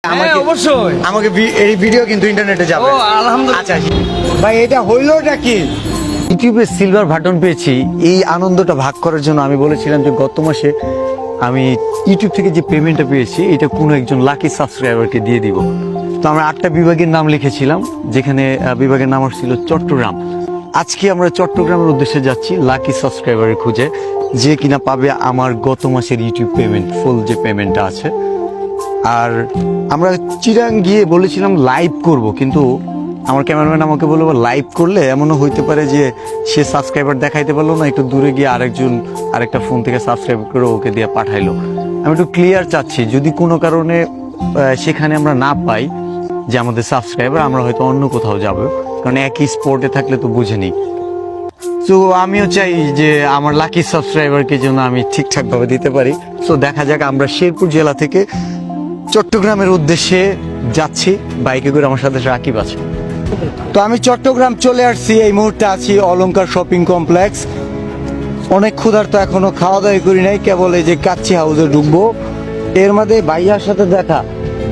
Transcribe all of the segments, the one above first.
অবশ্যই আমাকে এই ভিডিও কিন্তু ইন্টারনেটে যাবে। ও আলহামদুলিল্লাহ। আচ্ছা ভাই, এটা হইলোটা কি? ইউটিউবে সিলভার বাটন পেয়েছি, এই আনন্দটা ভাগ করার জন্য আমি বলেছিলাম যে গত মাসে আমি ইউটিউব থেকে যে পেমেন্টটা পেয়েছি এটা কোনো একজন লাকি সাবস্ক্রাইবারকে দিয়ে দিব। তো আমরা 8টা বিভাগের নাম লিখেছিলাম, যেখানে বিভাগের নাম ছিল চট্টগ্রাম। আজকে আমরা চট্টগ্রামের উদ্দেশ্যে যাচ্ছি লাকি সাবস্ক্রাইবারের খুঁজে, যে কিনা পাবে আমার গত মাসের ইউটিউব পেমেন্ট, ফুল যে পেমেন্টটা আছে। আর আমরা চিরাং গিয়ে বলেছিলাম লাইভ করব, কিন্তু আমার ক্যামেরাম্যান আমাকে বললো লাইভ করলে এমনও হইতে পারে যে সে সাবস্ক্রাইবার দেখাইতে পারলো না, একটু দূরে গিয়ে আরেকটা ফোন থেকে সাবস্ক্রাইব করে ওকে দিয়ে পাঠাইলো। আমি একটু ক্লিয়ার চাচ্ছি, যদি কোনো কারণে সেখানে আমরা না পাই যে আমাদের সাবস্ক্রাইবার, আমরা হয়তো অন্য কোথাও যাব, কারণ একই স্পটে থাকলে তো বুঝে নিই। তো আমিও চাই যে আমার লাকি সাবস্ক্রাইবারকে যেন আমি ঠিকঠাকভাবে দিতে পারি। তো দেখা যাক, আমরা শেরপুর জেলা থেকে চট্টগ্রামের উদ্দেশ্যে যাচ্ছি বাইকে করে, আমার সাথে রাকিব আছে। তো আমি চট্টগ্রাম চলে আসছি, এই মুহূর্তে আছি অলংকার শপিং কমপ্লেক্স। অনেক ক্ষুধার্ত, এখনো খাওয়া দাওয়া করি নাই, কেবল এই যে কাচ্চি হাউসে ঢুকবো। এর মধ্যে ভাইয়ার সাথে দেখা,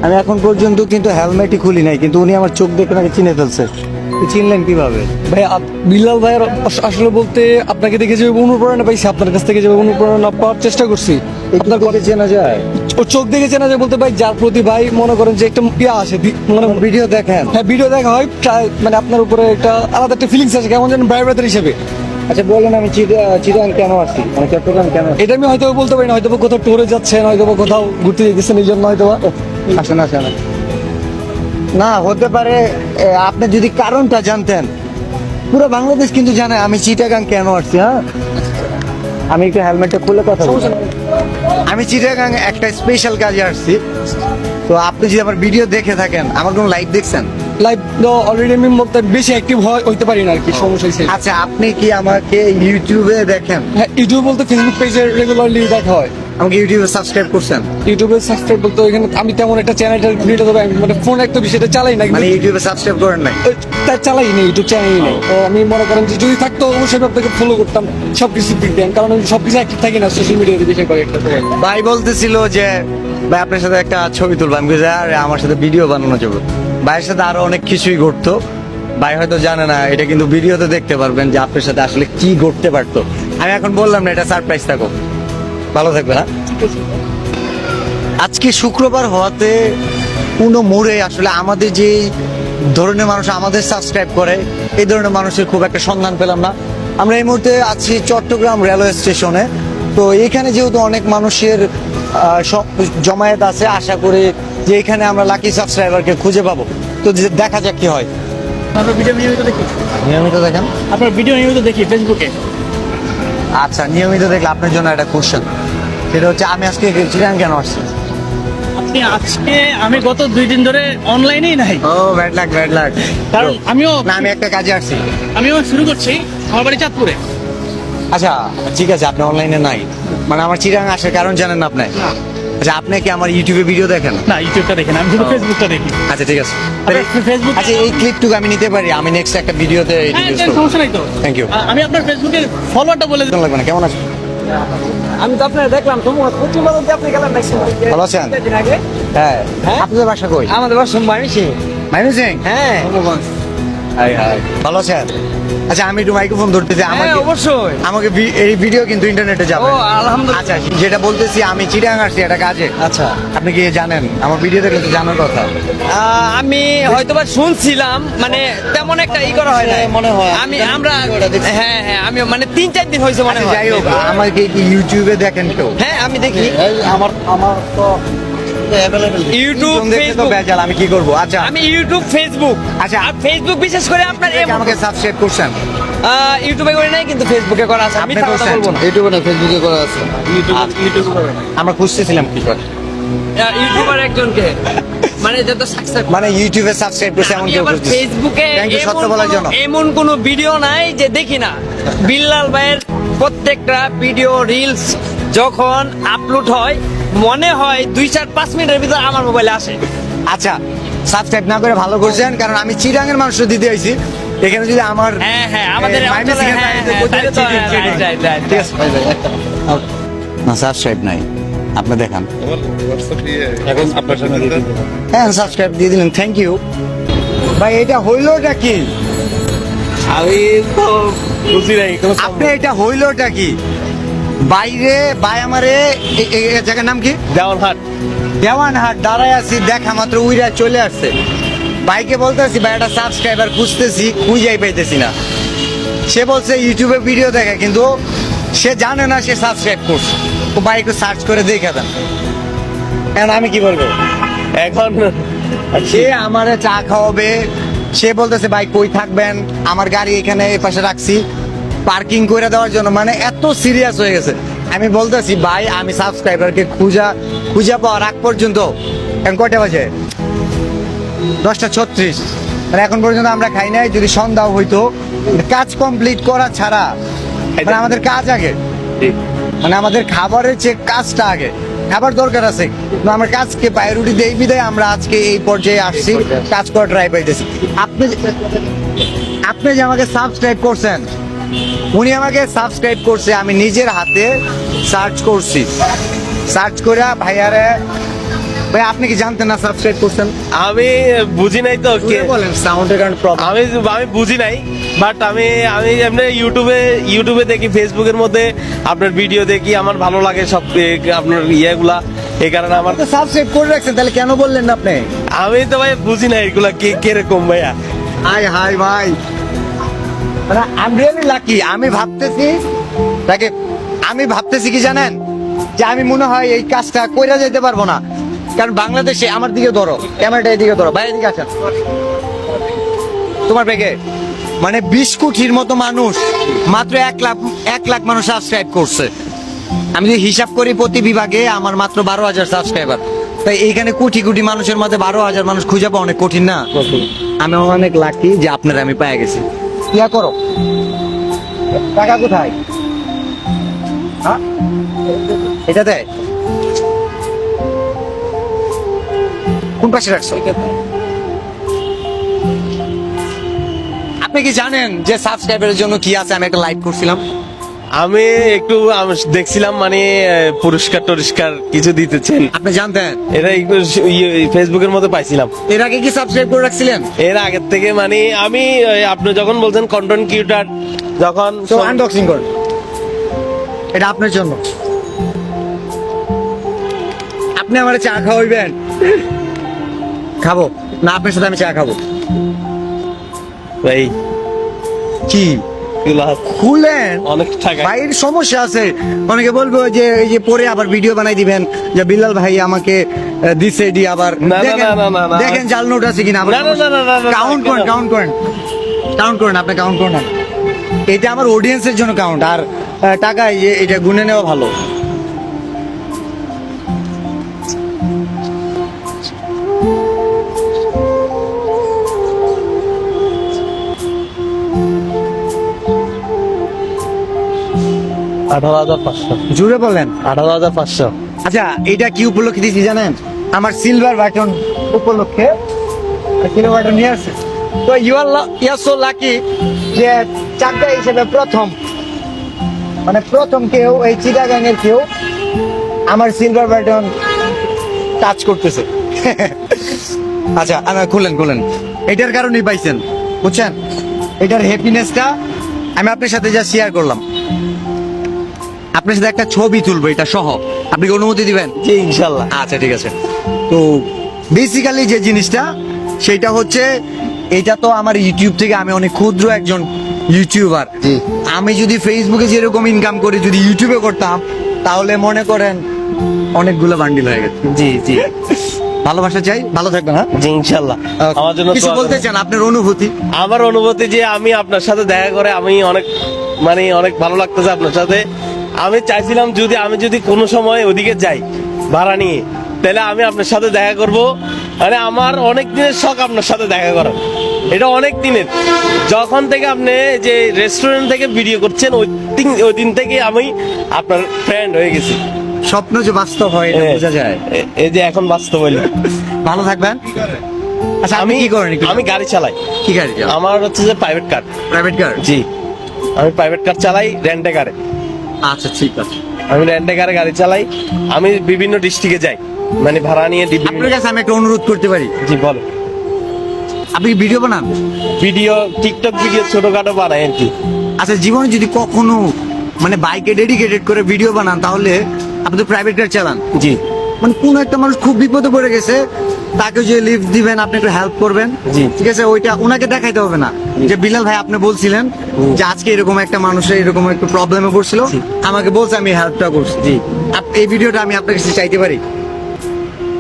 আমি এখন পর্যন্ত কিন্তু হেলমেটই খুলি নাই, কিন্তু উনি আমার চোখ দেখে নাকি চিনে ফেলছে। চিনলেন কিভাবে? ভাই বিল্লাল ভাইয়ের আসলে বলতে আপনাকে দেখে যে অনুপ্রেরণা পাইছি, আপনার কাছ থেকে যে অনুপ্রেরণা পাওয়ার চেষ্টা করছি। আপনার কথা চেনা যায়, ও চোখ দেখে চেনা যায় বলতে ভাই, যার প্রতি ভাই মনে করেন যে একটা ইয়া আসে, মানে ভিডিও দেখেন। হ্যাঁ, ভিডিও দেখা হয়, মানে আপনার উপরে একটা আলাদা একটা ফিলিংস আছে, কেমন যেন ভাই ব্রাদার হিসেবে। আচ্ছা বলেন, আমি চিটাং কেন আসছি, মানে চট্টগ্রাম কেন? এটা আমি হয়তো বলতে পারি না, হয়তো কোথাও ট্যুরে যাচ্ছেন, হয়তো কোথাও ঘুরতে যেতেছেন, এই জন্য হয়তো। আসেন আসেন। না হতে পারে, আপনি যদি কারণটা জানতেন, পুরো বাংলাদেশ কিন্তু জানে আমি চিটাগাং কেন আসছি। হ্যাঁ, আমি একটু হেলমেটটা খুলে কথা বলছি। আমি চিটাগাং একটা স্পেশাল কাজে আসছি। তো আপনি যদি আমার ভিডিও দেখে থাকেন, আমার কোনো লাইভ দেখছেন? লাইভ অলরেডি আমি বলতে বেশি অ্যাক্টিভ হইতে পারি না আর কি, সমস্যা হয়েছে। আচ্ছা, আপনি কি আমাকে ইউটিউবে দেখেন? হ্যাঁ, ইউটিউব বলতে ফেসবুক পেজে রেগুলারলি দেখা হয়। আমাকে ইউটিউবে সাবস্ক্রাইব করছেন? ইউটিউবে সাবস্ক্রাইব বলতে এখানে আমি তেমন একটা চ্যানেলটা ভিডিও দেবো, মানে ফোন একটা বিষয়টা চালাই না, মানে ইউটিউবে সাবস্ক্রাইব করেন নাই? তাই চালাই না, ইউটিউব চ্যানেলই নেই। তো আমি মনে করেন যে যদি থাকতো অবশ্যই আপনাকে ফলো করতাম, সবকিছু দেখতেন, কারণ আমি সবকিছু অ্যাক্টিভ থাকি না সোশ্যাল মিডিয়াতে বেশি করে একটা। ভাই বলতেছিল যে ভাই আপনার সাথে একটা ছবি তুলবো, আমি বলছি আরে আমার সাথে ভিডিও বানানো যাবে। ভাইয়ের সাথে আরো অনেক কিছুই ঘটতো, ভাই হয়তো জানে না, এটা কিন্তু ভিডিওতে দেখতে পারবেন যে আপনার সাথে আসলে কি ঘটতে পারতো। আমি এখন বললাম না, এটা সারপ্রাইজ থাকো, ভালো থাকবে না। আজকে শুক্রবার হওয়াতে কোনো মোড়ে আসলে আমাদের যে ধরনের মানুষ আমাদের সাবস্ক্রাইব করে, এই ধরনের মানুষের খুব একটা সন্ধান পেলাম না। আমরা এই মুহূর্তে আছি চট্টগ্রাম রেলওয়ে স্টেশনে। তো এখানে যেহেতু অনেক মানুষের জমায়েত আছে, আশা করি যে এখানে আমরা লাকি সাবস্ক্রাইবারকে খুঁজে পাবো। তো দেখা যাক কি হয়। আপনার ভিডিও নিয়মিত দেখি। নিয়মিত দেখেন? আপনার ভিডিও নিয়মিত দেখি ফেসবুকে। আচ্ছা, নিয়মিত দেখলে আপনার জন্য একটা কোশ্চেন, সেটা হচ্ছে আমি আজকে চিরাং কেন আসছি? আপনি আজকে, আমি গত 2 দিন ধরে অনলাইনেই নাই, ও ব্যাড লাক, ব্যাড লাক। কারণ আমিও না, আমি একটা কাজে আসছি। শুরু করছি আমার বাড়ি চাঁদপুরে। আচ্ছা ঠিক আছে, আপনি অনলাইনে নাই, মানে আমার চিরাং আসার কারণ জানেন না আপনি? আচ্ছা, আপনি কি আমার ইউটিউবে ভিডিও দেখেন? না, ইউটিউবটা দেখেন, আমি শুধু ফেসবুকটা দেখি। আচ্ছা ঠিক আছে, ফেসবুক। আচ্ছা এই ক্লিপটুকু আমি নিতে পারি, আমি নেক্সট একটা ভিডিওতে ইউজ করব। সমস্যা নাই তো। Thank you. আমি আপনার ফেসবুকের ফলোয়ারটা বলে দিই। লাগবে না, কেমন আছেন? আমি তো আপনার দেখলাম তোমার প্রতিবার আপনি গেলেন দেখছেন। ভালো আছেন? আগে হ্যাঁ। আপনাদের বাসা কই? আমাদের বাসা মাইমিসি। মাইমিসিং? হ্যাঁ। হাই হাই, ভালো আছেন? আচ্ছা আমি একটু মাইক্রোফোন ধরতেছি, আমাকে অবশ্যই। আমাকে এই ভিডিও কিন্তু ইন্টারনেটে যাবে। ও আলহামদুলিল্লাহ। আচ্ছা, যেটা বলতেছি আমি চিটাং আসছি একটা কাজে। আচ্ছা, আপনি কি জানেন? আমার ভিডিও দেখলে তো জানার কথা। আমি হয়তোবা শুনছিলাম, মানে তেমন একটা ই করা হয় না মনে হয় আমরা হ্যাঁ হ্যাঁ, আমি মানে 3-4 দিন হয়েছে মনে আচ্ছা, হয়। যাই হোক, আমাকে কি ইউটিউবে দেখেন কেউ? হ্যাঁ, আমি দেখি আমার তো ইউটিউব, দেখে তো ফেসবুক। বেজাল, আমি কি করব? আচ্ছা আমি ইউটিউব, ফেসবুক। আচ্ছা, আর ফেসবুক বিশেষ করে আপনার আমাকে সাবস্ক্রাইব করছেন? ইউটিউবে করে নাই, কিন্তু ফেসবুকে করা আছে। আমি আপনি কথা করছেন? বলবো না। ইউটিউবে না, ফেসবুকে করা আছে। আমরা খুঁজতেছিলাম কি করে, ইউটিউবার একজনকে, মানে যত সাকসেস, মানে ইউটিউবে সাবস্ক্রাইব করছে এমন আমি কেউ আবার খুঁজতেছে। ফেসবুকে Thank you, সত্য বলার জন্য। এমন কোনো ভিডিও নাই যে দেখি না। বিল্লাল ভাইয়ের প্রত্যেকটা ভিডিও রিলস যখন আপলোড হয়, মনে হয় 2-4-5 মিনিটের ভিতর আমার মোবাইলে আসে। আচ্ছা, সাবস্ক্রাইব না করে ভালো করছেন, কারণ আমি চিরাঙের মানুষ দিতে আইছি। এখানে যদি আমার হ্যাঁ হ্যাঁ, আমাদের মাইমিসিং এর হ্যাঁ, বাড়িতে হ্যাঁ, কোথায় তাহলে তো চিকেন, right, right, right, ঠিক আছে? না, সাবস্ক্রাইব নাই। আপনি দেখান। এখন আপনার সাথে হ্যাঁ, সাবস্ক্রাইব দিয়ে দিলেন, থ্যাংক ইউ ভাই। এটা হইলোটা কি? আমি তো বুঝি নাই আপনি এটা হইলোটা কি? বাইরে ভাই আমারে জায়গার নাম কি? দেওয়ানহাট। দেওয়ানহাট দাঁড়ায় আছি, দেখা মাত্র উইরা চলে আসছে। ভাইকে বলতেছি ভাই একটা সাবস্ক্রাইবার খুঁজতেছি, খুঁজেই পাইতেছি না। সে বলছে ইউটিউবে ভিডিও দেখে, কিন্তু সে জানে না সে সাবস্ক্রাইব করছে। তো ভাই একটু সার্চ করে দেখে দেন। এখন আমি কি বলবো? এখন সে আমারে চা খাওয়াবে, সে বলতেছে ভাই কই থাকবেন, আমার গাড়ি এখানে এই পাশে রাখছি পার্কিং করে দেওয়ার জন্য, মানে এত সিরিয়াস হয়ে গেছে। আমি বলতেছি ভাই আমি সাবস্ক্রাইবারকে খুঁজা পাওয়ার আগ পর্যন্ত, এখন কয়টা বাজে? 10:36। মানে এখন পর্যন্ত আমরা খাই নাই। যদি সন্ধ্যাও হইতো, কাজ কমপ্লিট করা ছাড়া, মানে আমাদের কাজ আগে, মানে আমাদের খাবারের চেয়ে কাজটা আগে। খাবার দরকার আছে, কিন্তু আমরা কাজকে প্রায়োরিটি দেই বিধায় আমরা আজকে এই পর্যায়ে আসছি, কাজ করা ট্রাই পাইতেছি। আপনি যে আমাকে সাবস্ক্রাইব করছেন, উনি আমাকে সাবস্ক্রাইব করছে, আমি নিজের হাতে সার্চ করছি। সার্চ করে ভাইয়ারে, ভাই আপনি কি জানতেন না সাবস্ক্রাইব করছেন? আমি বুঝি নাই তো কে বলেন সাউন্ডের কারণে প্রবলেম। আমি বুঝি নাই, বাট আমি এমনি ইউটিউবে দেখি, ফেসবুকের মধ্যে আপনার ভিডিও দেখি, আমার ভালো লাগে সব আপনার ইয়েগুলা, এই কারণে আমার সাবস্ক্রাইব করে রাখছেন, তাহলে কেন বললেন না আপনি? আমি তো ভাই বুঝি না এগুলা কিরকম ভাইয়া। হাই ভাই, মানে আমি রিয়েলি লাকি। আমি ভাবতেছি কি জানেন, যে আমি মনে হয় এই কাজটা কইরা যেতে পারবো না, কারণ বাংলাদেশে, আমার দিকে ধরো, ক্যামেরাটা এদিকে ধরো, ভাই এদিকে আসেন, তোমার ব্যাগে মানে 20 কোটির মতো মানুষ, মাত্র 1 লাখ মানুষ সাবস্ক্রাইব করছে। আমি যদি হিসাব করি প্রতি বিভাগে আমার মাত্র 12,000 সাবস্ক্রাইবার, তাই এইখানে কোটি কোটি মানুষের মধ্যে 12,000 মানুষ খুঁজে পাওয়া অনেক কঠিন না? আমি অনেক লাকি যে আপনারা আমি পেয়ে গেছি। ইয়া করো, টাকা কোথায়? হ্যাঁ, এটাতে কোন পাশে রাখছো? আপনি কি জানেন যে সাবস্ক্রাইবারের জন্য কি আছে? আমি একটা লাইভ করছিলাম, আমি একটু দেখছিলাম, মানে পুরস্কার টুরস্কার কিছু দিতেছেন, আপনি জানতেন? এটা ফেসবুকের মধ্যে পাইছিলাম। এর আগে কি সাবস্ক্রাইব করে রাখছিলেন? এর আগের থেকে মানে আমি আপনি যখন বলছেন কন্টেন্ট ক্রিয়েটর, যখন তো আনবক্সিং করুন, এটা আপনার জন্য। আপনি আমার চা খাওয়াইবেন? খাবো না, আপনার সাথে আমি চা খাবো। ভাই কি খুলেন? অনেক টাকা ভাইয়ের সমস্যা আছে, অনেকে বলবো যে এই যে পরে আবার ভিডিও বানাই দিবেন যে বিল্লাল ভাই আমাকে দিছে ডি, আবার না, না, না, না, না। দেখেন জাল নোট আছে কিনা। না, না, না, না, না, না, কাউন্ট করেন, কাউন্ট করেন, কাউন্ট করেন, আপনি কাউন্ট করেন। এটা আমার অডিয়েন্সের জন্য কাউন্ট, আর টাকা এটা গুনে নেওয়া ভালো। জুড়ে বলেন 18,500। আচ্ছা, এটা কি উপলক্ষে দিয়েছি জানেন? আমার সিলভার বাটন উপলক্ষে সিলভার বাটন নিয়ে আসছে। তো ইউ আর সো লাকি যে চাকদা হিসেবে প্রথম কেউ, এই চিটাগাং এর কেউ আমার সিলভার বাটন টাচ করতেছে। আচ্ছা, খুলেন, এটার কারণেই পাইছেন, বুঝছেন? এটার হ্যাপিনেসটা আমি আপনার সাথে যা শেয়ার করলাম, আপনার সাথে একটা ছবি তুলবো এটা সহ, আপনি কি অনুমতি দিবেন? জি ইনশাল্লাহ। আচ্ছা ঠিক আছে। তো বেসিক্যালি যে জিনিসটা, সেটা হচ্ছে, এটা তো আমার ইউটিউব থেকে, আমি অনেক ক্ষুদ্র একজন ইউটিউবার। আমি যদি ফেসবুকে যেরকম ইনকাম করি, যদি ইউটিউবে করতাম, তাহলে মনে করেন অনেকগুলো বান্ডিল হয়ে গেছে। জি জি, ভালোবাসা চাই, ভালো থাকবেন। হ্যাঁ, জি ইনশাল্লাহ। আমার জন্য কিছু দোয়া বলতে করবেন। চান? আপনার অনুভূতি? আমার অনুভূতি যে আমি আপনার সাথে দেখা করে আমি অনেক ভালো লাগতেছে আপনার সাথে। আমি চাইছিলাম আমি যদি কোনো সময় ওদিকে যাই ভাড়া নিয়ে, তাহলে আমি আপনার সাথে দেখা করব। মানে আমার অনেক দিনের শখ আপনার সাথে দেখা করার, এটা অনেক দিনের। যখন থেকে আপনি যে রেস্টুরেন্ট থেকে ভিডিও করছেন, ওই দিন থেকে আমি আপনার ফ্রেন্ড হয়ে গেছি। স্বপ্ন যে বাস্তব হয় এটা বোঝা যায়। এই যে এখন বাস্তব হইল। ভালো থাকবেন। আচ্ছা, আমি কি করেন? আমি গাড়ি চালাই। কি গাড়ি? আমার হচ্ছে যে প্রাইভেট কার। Private car? জি, আমি প্রাইভেট কার চালাই, রেন্টে কারে। আচ্ছা ঠিক আছে। আমি রেন্টে কারে গাড়ি চালাই, আমি বিভিন্ন ডিস্ট্রিক্টে যাই, মানে ভাড়া নিয়ে আপনার কাছে আমি একটা অনুরোধ করতে পারি, জি বলো। আপনি ভিডিও বানান? ভিডিও, টিকটক ভিডিও ছোটখাটো বানাই আর কি। আচ্ছা, জীবনে যদি কখনো মানে বাইকে ডেডিকেটেড করে ভিডিও বানান, তাহলে আপনি তো প্রাইভেট কার চালান, জি মানে কোন একটা মানুষ খুব বিপদে পড়ে গেছে, তাকে যে লিফট দিবেন, আপনি একটু হেল্প করবেন, জি। ঠিক আছে, ওইটা ওনাকে দেখাইতে হবে না যে বিলাল ভাই আপনি বলছিলেন যে আজকে এরকম একটা মানুষের এরকম একটু প্রবলেমে পড়ছিল, আমাকে বলছে, আমি হেল্পটা করছি। জি। এই ভিডিওটা আমি আপনার কাছে চাইতে পারি?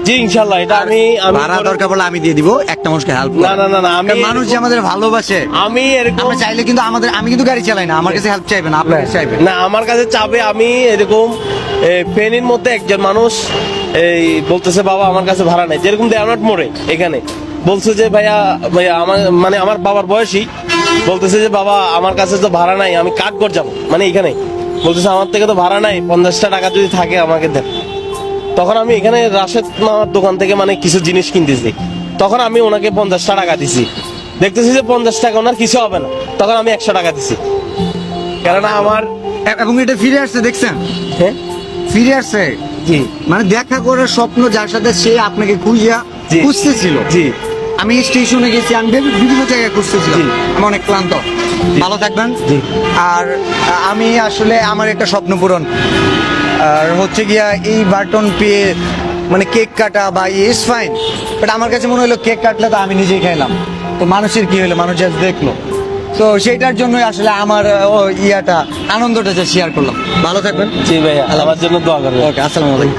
জি ইনশাল্লাহ, এটা আমি ভাড়া করে- দরকার পড়লে আমি দিয়ে দিব, একটা মানুষকে হেল্প। না না না না, আমি মানুষ যে আমাদের ভালোবাসে, আমি এরকম আমরা চাইলে কিন্তু আমি কিন্তু গাড়ি চালাই না, আমার কাছে হেল্প চাইবেন, আপনার কাছে চাইবেন। না, আমার কাছে চাবে, আমি এরকম ফেনীর মধ্যে একজন মানুষ এই বলতেছে বাবা আমার কাছে ভাড়া নেই, যেরকম দেওয়ানাট মোড়ে এখানে বলছে যে ভাইয়া ভাইয়া আমার মানে আমার বাবার বয়সী বলতেছে যে বাবা আমার কাছে তো ভাড়া নাই, আমি কাঠগড় যাবো, মানে এখানে বলতেছে আমার থেকে তো ভাড়া নাই, 50টা টাকা যদি থাকে আমাকে দেন। তখন আমি এখানে রাশেদ মামার দোকান থেকে মানে কিছু জিনিস কিনতেছি, তখন আমি ওনাকে 50টা টাকা দিছি, দেখতেছি যে 50 টাকা ওনার কিছু হবে না, তখন আমি 100 টাকা দিছি, কেননা আমার এবং এটা ফিরে আসছে, দেখছেন, হ্যাঁ ফিরে আসছে, জি মানে দেখা করার স্বপ্ন যার সাথে সে আপনাকে জি। খুঁজতেছিল। জি আমি স্টেশনে গেছি, আমি বিভিন্ন জায়গায় খুঁজতেছিলাম, জি। আমি অনেক ক্লান্ত। ভালো থাকবেন। জি। আর আমি আসলে আমার একটা স্বপ্ন পূরণ, আর হচ্ছে গিয়া এই বাটন পেয়ে মানে কেক কাটা বা ইস ফাইন, বাট আমার কাছে মনে হলো কেক কাটলে তো আমি নিজেই খাইলাম, তো মানুষের কি হলো, মানুষ just দেখলো, তো সেইটার জন্যই আসলে আমার আনন্দটা শেয়ার করলাম। ভালো থাকবেন। জি ভাইয়া, আমার জন্য দোয়া করবেন। ওকে, আসসালামু আলাইকুম।